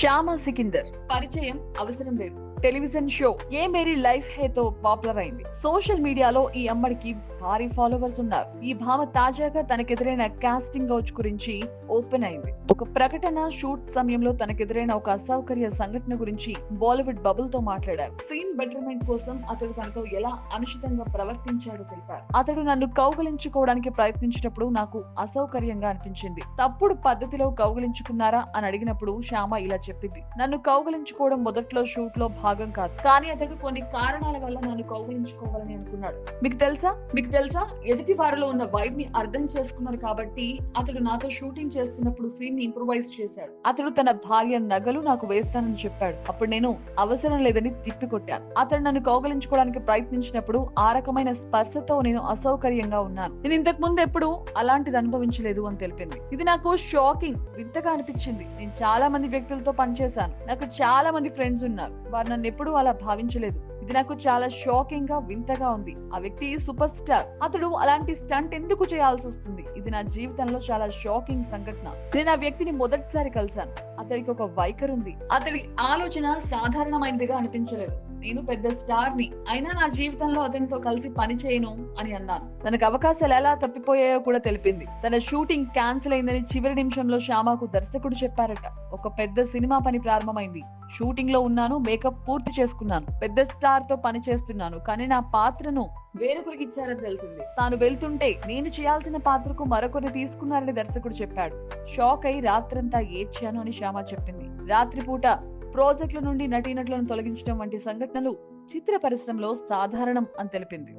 శ్యామ సికిందర్ పరిచయం అవసరం లేదు. టెలివిజన్ షో ఏ మేరీ లైఫ్ హే తో పాపులర్ అయింది. సోషల్ మీడియాలో ఈ అమ్మడికి భారీ ఫాలోవర్స్ ఉన్నారు. ఈ భామ తాజాగా తనకెదురైన కాస్టింగ్ కౌచ్ గురించి ఓపెన్ అయింది. ఒక ప్రకటన షూట్ సమయంలో తనకెదురైన ఒక అసౌకర్య సంఘటన గురించి బాలీవుడ్ బబుల్ తో మాట్లాడారు. సీన్ బెటర్మెంట్ కోసం అతడు తనతో ఎలా అనుచితంగా ప్రవర్తించాడో తెలిపారు. అతడు నన్ను కౌగిలించుకోవడానికి ప్రయత్నించినప్పుడు నాకు అసౌకర్యంగా అనిపించింది. తప్పుడు పద్ధతిలో కౌగిలించుకున్నారా అని అడిగినప్పుడు శ్యామ ఇలా చెప్పింది. నన్ను కౌగిలించుకోవడం మొదట్లో షూట్ లో భాగం కాదు, కానీ అతడు కొన్ని కారణాల వల్ల నన్ను కౌగిలించుకోవాలని అనుకున్నాడు. మీకు తెలుసా ఎదుటి వారిలో ఉన్న వైబ్ ని అర్థం చేసుకున్నారు కాబట్టి అతడు నాతో షూటింగ్ చేస్తున్నప్పుడు సీన్ ని ఇంప్రూవైజ్ చేశాడు. అతడు తన భార్య నగలు నాకు వేస్తానని చెప్పాడు. అప్పుడు నేను అవసరం లేదని తిప్పికొట్టాను. అతడు నన్ను కౌగిలించుకోవడానికి ప్రయత్నించినప్పుడు ఆ రకమైన స్పర్శతో నేను అసౌకర్యంగా ఉన్నాను. నేను ఇంతకు ముందు ఎప్పుడు అలాంటిది అనుభవించలేదు అని తెలిపింది. ఇది నాకు షాకింగ్, వింతగా అనిపించింది. నేను చాలా మంది వ్యక్తులతో పనిచేశాను. నాకు చాలా మంది ఫ్రెండ్స్ ఉన్నారు. వారు నన్ను ఎప్పుడూ అలా భావించలేదు. ఇది నాకు చాలా షాకింగ్ గా వింతగా ఉంది. ఆ వ్యక్తి సూపర్ స్టార్. అతడు అలాంటి స్టంట్ ఎందుకు చేయాల్సి వస్తుంది? ఇది నా జీవితంలో చాలా షాకింగ్ సంఘటన. నేను ఆ వ్యక్తిని మొదటిసారి కలిశాను. అతడికి ఒక వైఖరి ఉంది. అతడి ఆలోచన సాధారణమైనదిగా అనిపించలేదు. నేను పెద్ద స్టార్ ని, అయినా నా జీవితంలో అతనితో కలిసి పని చేయను అని అన్నాను. తనకు అవకాశాలు ఎలా తప్పిపోయాయో కూడా తెలిపింది. తన షూటింగ్ క్యాన్సిల్ అయిందని చివరి నిమిషంలో శ్యామకు దర్శకుడు చెప్పారట. ఒక పెద్ద సినిమా పని ప్రారంభమైంది. షూటింగ్ లో ఉన్నాను, మేకప్ పూర్తి చేసుకున్నాను, పెద్ద స్టార్ తో పని చేస్తున్నాను, కానీ నా పాత్రను వేరొకరికి ఇచ్చారని తెలిసింది. తాను వెళ్తుంటే నేను చేయాల్సిన పాత్రకు మరొకరిని తీసుకున్నారని దర్శకుడు చెప్పాడు. షాక్ అయి రాత్రంతా ఏడ్చాను అని శ్యామ చెప్పింది. రాత్రిపూట ప్రాజెక్టుల నుండి నటీనటులను తొలగించడం వంటి సంఘటనలు చిత్ర పరిశ్రమలో సాధారణం అని తెలిపింది.